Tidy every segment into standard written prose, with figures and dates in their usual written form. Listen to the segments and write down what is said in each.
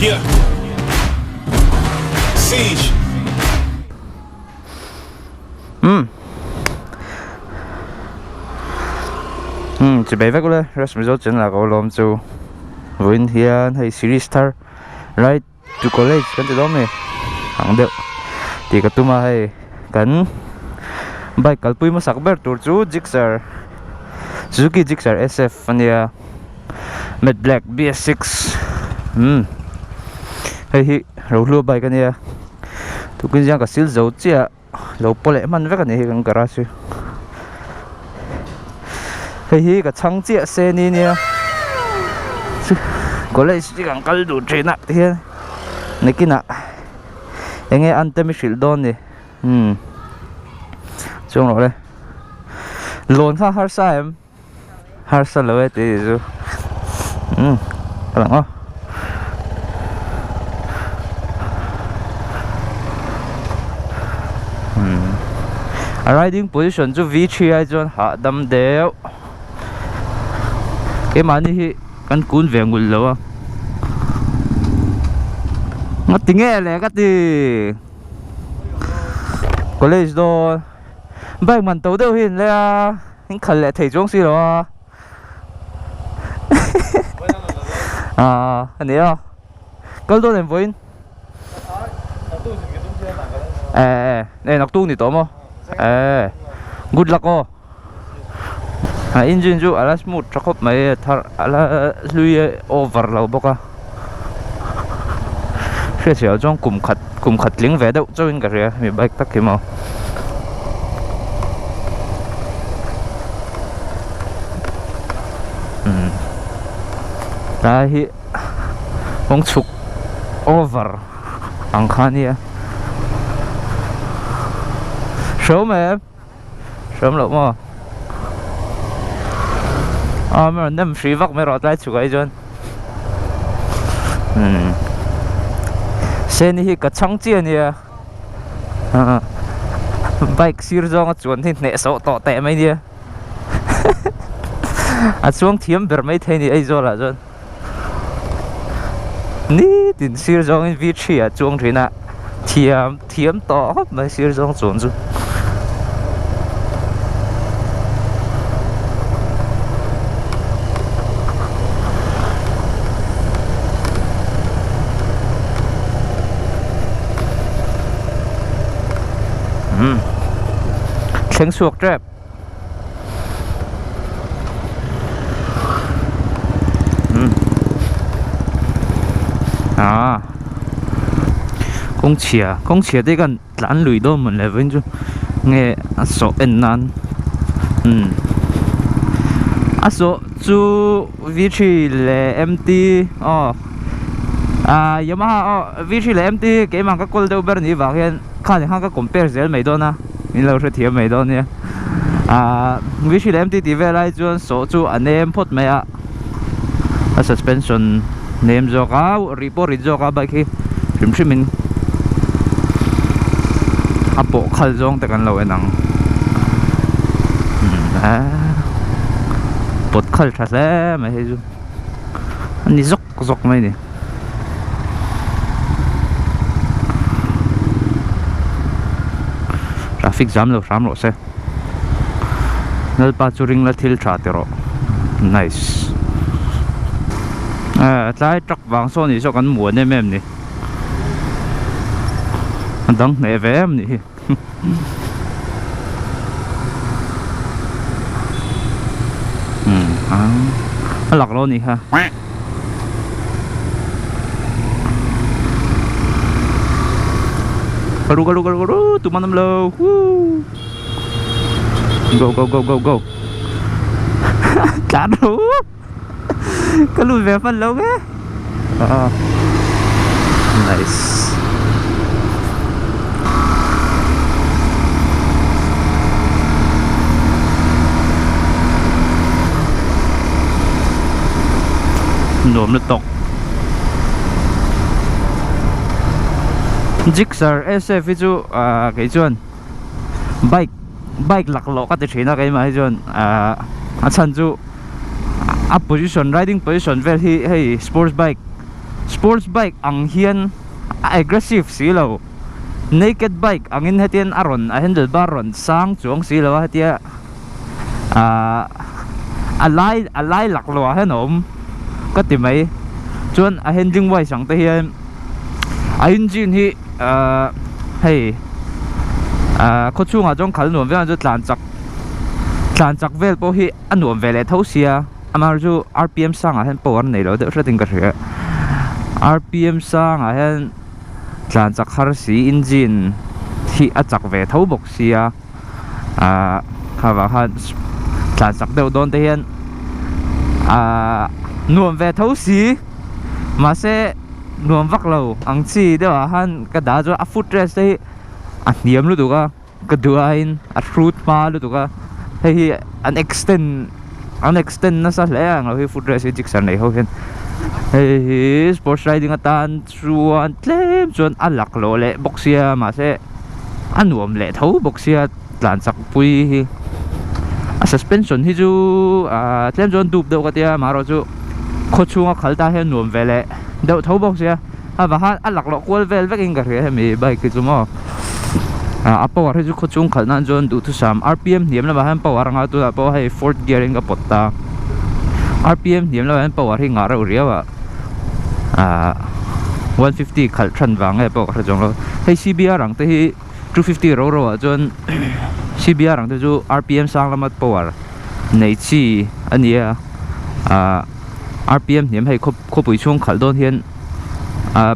Yeah. Siege. Chỉ bé vác lên, rest result chính là có lom chu win hiền hay series star right to college kan ti dom ni ang deuh ti ka tuma hay kan bike kalpui ma sakber tur chu Gixxer Suzuki Gixxer SF ania matte black BS6 hay hi ro lu bike ania tu kin jang ka sil zo chia lo pole man vek ani hi kan garage hay hi ka chang chia se ni nia có lẽ chỉ cần cái đủ chuyện nặng thì này kia nè anh nghe ăn tem xịt đòn đi chung rồi đây lồn pha har sa em har sa lối thì rồi các bạn ơi riding position cho V3 ai chọn hạ đâm đều cái mà đi kan kun về ngul lo nó tiếng nghe lẽ cái gì college đó bác mình tàu đâu hiện là những khẩn lẽ thầy trung xí đó anh ấy à có đâu làm vui này nọc tu thì tốt mà good luck oh engine ju ala smooth trakop mai thar ala lui over lo boka phía sau trong cùng khát lính về đâu cho anh cả rồi mi bike tắc cái màu đây bông chục over ang khania sớm em sớm lắm mà mà nem free vắc mới rót lại chú cái chân xe này cái chăng chia này bike xir rong chuẩn thì nè sọ tọ tệ mấy đi xuống thiếm bер mấy thế này ấy rồi là chân ní tiền xir rong vị trí à xuống thế nè thiếm tọ mấy xir rong chuẩn chứ Tránh suộc trap công chia đây gần lán lùi đâu mình lại với chú nghe số en nan số chú vị trí là MT Yamaha vị trí là MT cái mà các cô đâu bên này vào hiện khai thì các compare dễ mấy đôi na mình lâu rồi thiệt mấy đôi nha vị trí là MT thì về lại chú số chú anh em phốt mấy suspension name cho cả report cho cả bài khi phim mình bộ khăn rong tại căn lầu nắng bột khăn thật lẽ mày thấy chưa anh đi dốc mày nè traffic jam rồi xe nơi ba chú ring là thiêu trả rồi nice tại truck vàng số này cho căn muộn em nè anh đăng nè về em nè lạc luôn nè ha garu tụi mình lâu go cá đủ có lùi về phần lâu cái nice nôm nó tộc Gixxer SF ví dụ cái chuyện bike lạc lộ các thứ nó cái mà cái chuyện chân chú up position riding position về hay sports bike sports bike ang hian aggressive silo naked bike angin hetian aron a handlebar ron sang chuang silo hetia alai laklo hanom katimai chuan a handling wise sang te hian a engine hi hei ko chunga jong khal nuam ve chu tlan chak vel po hi anuam vele thosia amar chu rpm sang a hen power nei lo de hrating ka hre rpm sang a hen tlan chak har si engine hi a chak ve tho bok sia khawa han tlan chak deuh don te hian nuam ve tho si ma se nuam vak lo ang chi dewa han ka da jo a footrest te a niam lu tuka ka duain a fruit ma lu tuka hei an extend na sa leang lo hi footrest hi jiksan nei ho hen hei sports riding atan chuan tlem chuan alak lo le boxia ma se anuam le tho boxia tlan chak pui hi a suspension hi chu tlem chuan dup deuh ka tia maro chu kho chunga khalta he nuam vele deuh tho boxia va han alak lo kwal vel vekin ka hre mi bike chu mo a power hi chu kho chung khalna jon du thu sam rpm niam la han power nga tu la po hei fourth gear in ka potta rpm niam la han power hi nga ra uriawa 150 khal than wang e po ka jong lo hei cbr rang te hi 250 ro jon cbr rang te chu rpm sang lamat power nei chi ania rpm niam hei kho pui chung khal don hian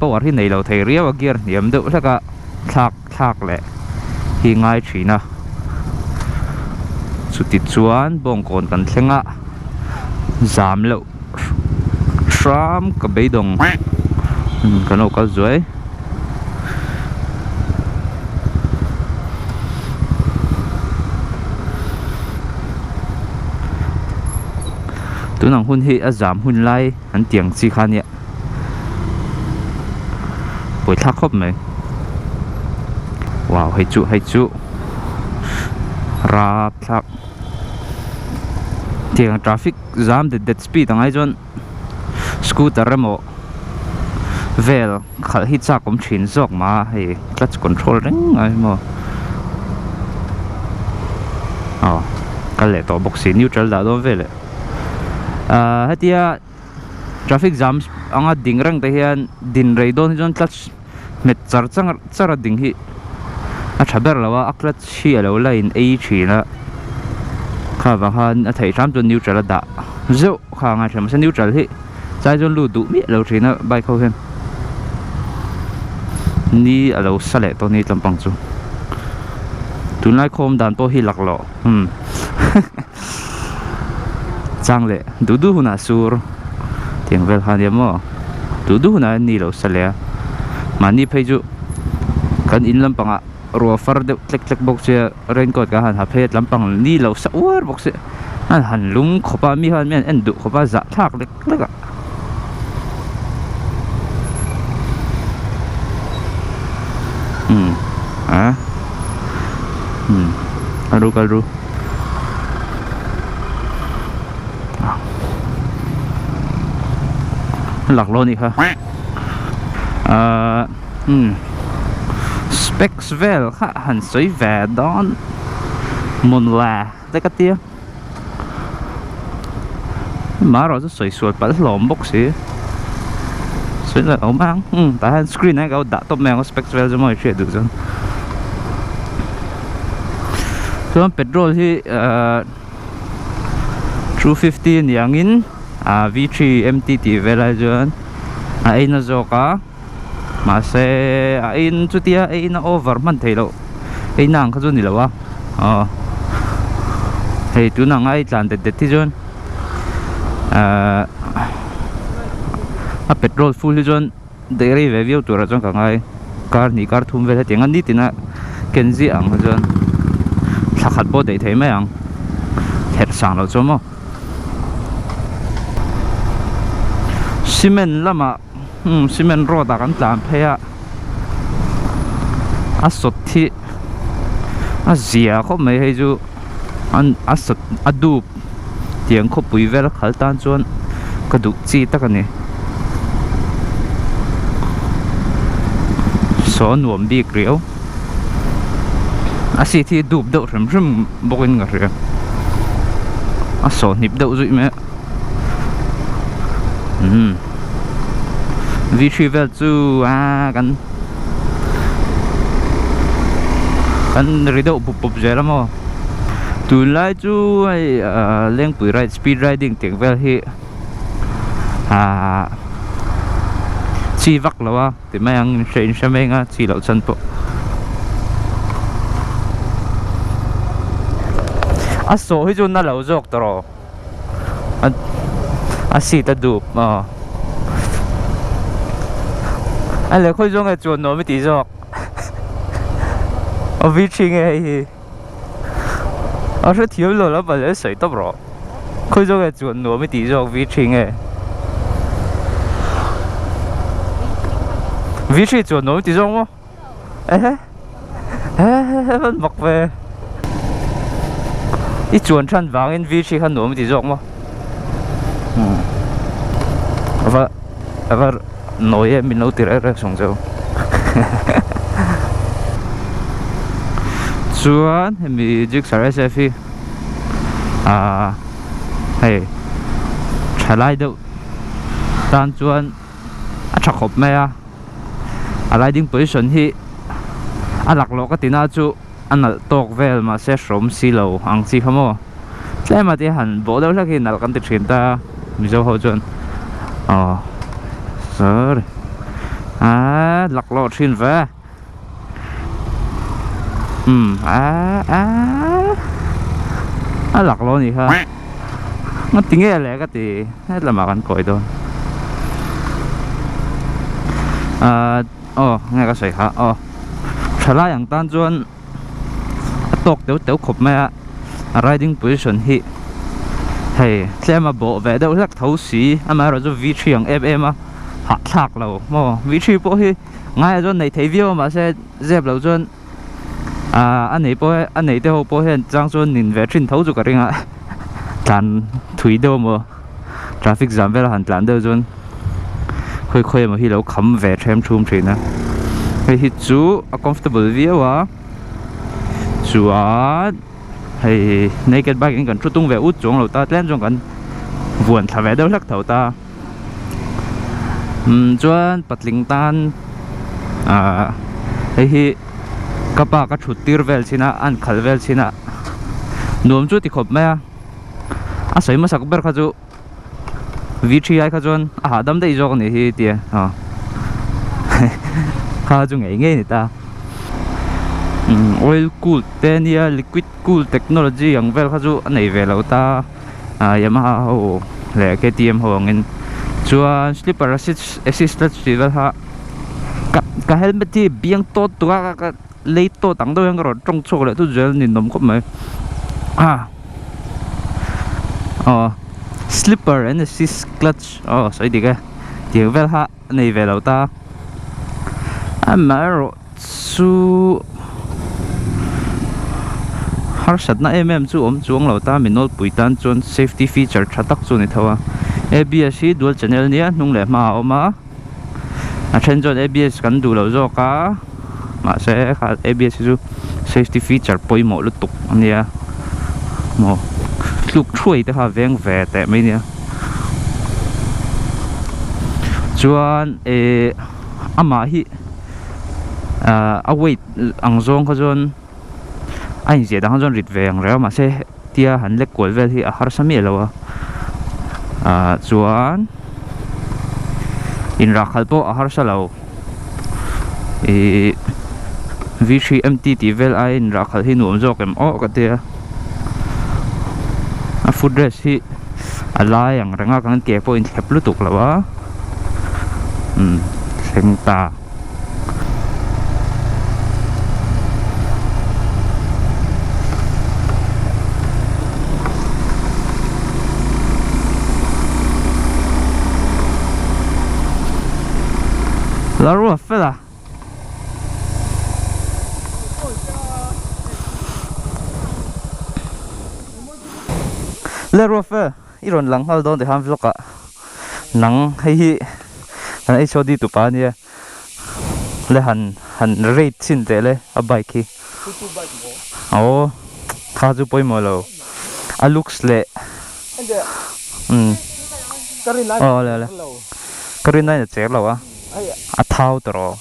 power hi nei lo thei riawa gear niam deuh hlaka thak le hi ngai thina chuti chuan bong kon kan thlenga zam lo tram ka beidong kan o kal zoi tunang hun hi a zam hun lai an tiang chi khania poi thak khop mai wow hay chu rap thak tiang traffic jam de dead speed angai jon scooter remo vel khal hi cha kom thin zok ma hei clutch control reng ai mo kal le to boxi neutral da don vele hatia traffic jams anga dingrang te hian din rei don jon clutch met chara ding hi a thaber lawa a clutch hi alo line a thina kha wa han a thei ram to neutral da zo kha nga tham sa neutral hi chai jon lu du mi lo thina bike ho hen ni alo sale to ni tlampang chu tunai khom dan po hi laklo changle dudu huna sur tiang vel han ya mo dudu huna ni lo sale mani pheju kan in lampanga ro far de tlek box se raincoat ka han ha phet lampang ni lo sa war box se han lung khopa mi han men en du khopa za thak lek karu lạc lô đi ha specs vel ha han soi ve don mon la te ka tia mà rồi rất soi suot pa lom box si soi là ông mang ta han screen này gao đã top mang specs vel cho mọi chuyện được rồi so petrol hi 250 yang in V3 MTT Velajon ai na zoka mase ai chutia ai na over man thailo ai nang kha ni lawa hei tu nang ai tlan de ti jon a petrol full jon deri ve view tur jon ka ngai car thum ve tiang an ni tina kenzi ang jon thakhat bo dei thei mai ang het sang lo chomo cement lama cement road kan tlam phea asot thi azia kho mai hei ju an asot adu tiang kho pui vel khal tan chon ka du chi takani số nuông bị kéo xí thì đục đậu rầm bốc in ngặt rồi số nịp đậu rồi mẹ vị trí về chú kan rido pup je la mo tu lai chu ai leng pui ride speed riding tiang vel hi chi vak lawa ti mai ang train shamenga chi lo chan po so hi chu na lo jok tro si ta du anh lại khôi jong chuột nó mới tí jok ở vị trí này ở chỗ thiếu rồi nó phải lấy sấy tóc rồi khôi jong chuột nó mới tí jok vị trí này vị trí chuột nó mới tí jok không vẫn mặc về ít chuột chân vàng in vị trí hắn nó mới tí jok mà và nói em mình nấu từ ra xong rồi chuan mi jik sare se fi hey chalai do tan chuan thak khop me riding position hi alak lo ka tina chu anal tok vel ma se shrom silo ang chi khamo tlema ti han bo do laki nal kan ti thin ta mi zo ho chuan sorry lạc lộ trên về lạc lộ gì ha nó tiếng nghe lẽ cái gì hết là mà ăn còi thôi nghe cái sợi hả trả lại yang tan chuan tóc tiểu khop mẹ riding position hi hey xem mà bộ về đâu rất thấu xí mà rồi vị trí yang em hạ thạc lâu mà vị trí bộ hi ngay rồi này thấy video mà sẽ dẹp lâu chuan anh ấy đều bộ hiện trang chuan nhìn về trên thấu cái riêng tan thủy đâu mà traffic jam về là hẳn tan đâu chuan khơi mà hi lâu khăm về xem chum trên á hi chú comfortable view chuan hay naked bike kan chu tung ve ut chong lo ta tlen chong kan vuan tha ve do lak thau ta chuan patling tan hi kapa ka thut tir vel china an khal vel china nuam chu ti khop me a soi ma sak ber kha chu VTI kha chuan dam dei jok ni hi tia kha chu ngei ni ta oil cool tenia liquid cool technology yang vel kha chu anei ve lo ta Yamaha ho le KTM ho ngin chuan slipper assisted vel ha ka helmet ti biang to tua ka lei to tang do yang ro trong chok le tu gel ni nom khop mai slipper and assist clutch soi đi cái tiếng vel ha nei ve lo ta amaro su har sat na chu chuang lo ta minol puitan chon safety feature thatak chu ni thawa ABS hi dual channel nia nung le ma oma then chon ABS kan du lo zo ka ma se kha ABS chu safety feature poimo lu tuk ania mo luk thui te kha veng ve te mai nia chuan ama hi await ang zong kha chon anh sẽ đang chọn rít vàng rồi mà sẽ tia hắn lek quẩy về thì har sami lo chuan in rak halpo har salo V3 MT vel ai in rak hal hi nuam jok em ka tia footrest hi alai ang ranga kan ke point hep lu tuk lawa sengta la rua fela le rua fe iron lang hal don de ham vloka nang hei hi an ei chodi tu pa nia le han rate sin te le a bike hi oh kha chu poi mo lo a looks le oh le cái này là chết rồi á à thao tro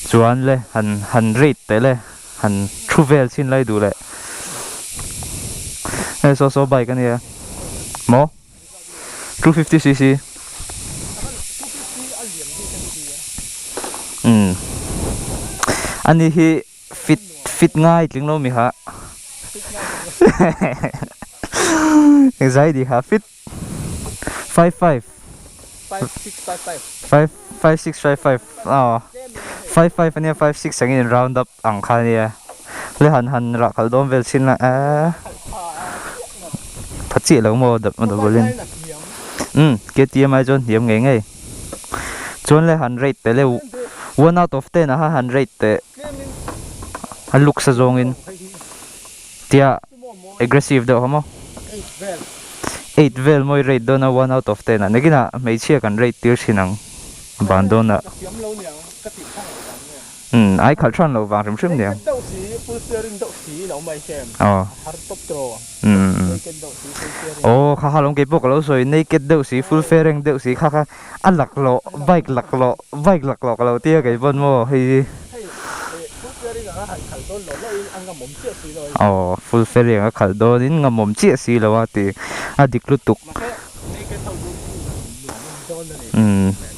chuan le han rate te le han truvel sin lai du le e so bike cái này mo 250cc anh ấy hi fit ngay tiếng lo mi ha anxiety ha fit 55 5655 oh 55 anh em 56 anh round up ang khan ya le han ra khal dom vel sin la a thật chị lâu mò đập lên KTM ai chọn điểm nghe ngay chọn le han rate te le 1 out of 10 ha han rate te han look sa zong in tia aggressive do hamo 8 vel moi rate do na 1 out of 10 na negina mai chia kan rate tir sinang bandon na ai khal tran lo wang rim ne oh kha halong ke pok lo soi naked deu si full fairing deu si kha alak lo bike lak lo lo tia ke bon mo hi oh full fairing a khal do in ngamom chia si lo wa ti adik lutuk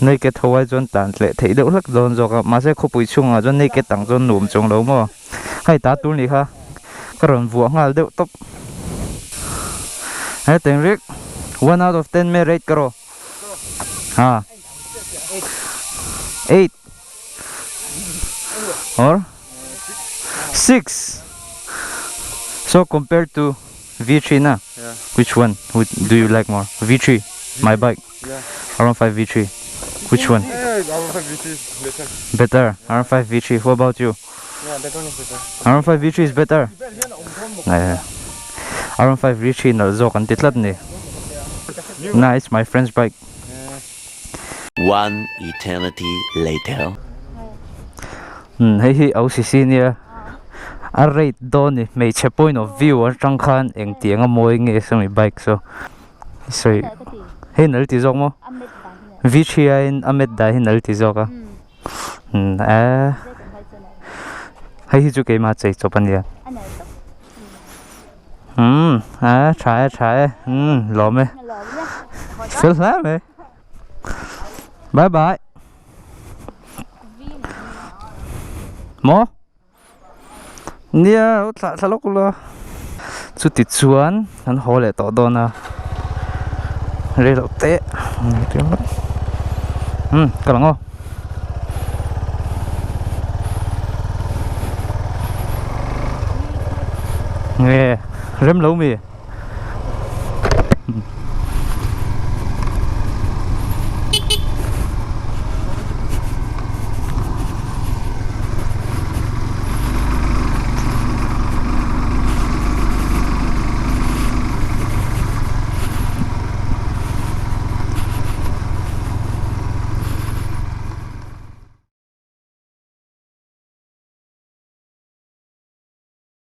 naked thoi chon tan le thei deuh lak don zo ma se khopui chunga chon naked tang chon num chong lo mo hai ta tu ni kha karon vuah ngal deuh top hai teng rik 1 out of 10 me rate karo ha 8 or 6 so compared to V3 na which one do you like more V3 my bike R15 V3 which one R15 V3 is better R15 V3 what about you that one is better R15 V3 is better R15 V3 na zo kan titlat ni nice my friend's bike one eternity later hi OCC nia a rate don me che point of view ar tang khan eng tiang a moi nge sami bike so hey nal ti zok mo V3 in amet da hi nal ti zok a hay chu ke ma chei chopan ya try lo me phil la me bye bye mo nia thla lok lo chu ti chuan an hole to dona re lo te kalango nghe rem lâu mi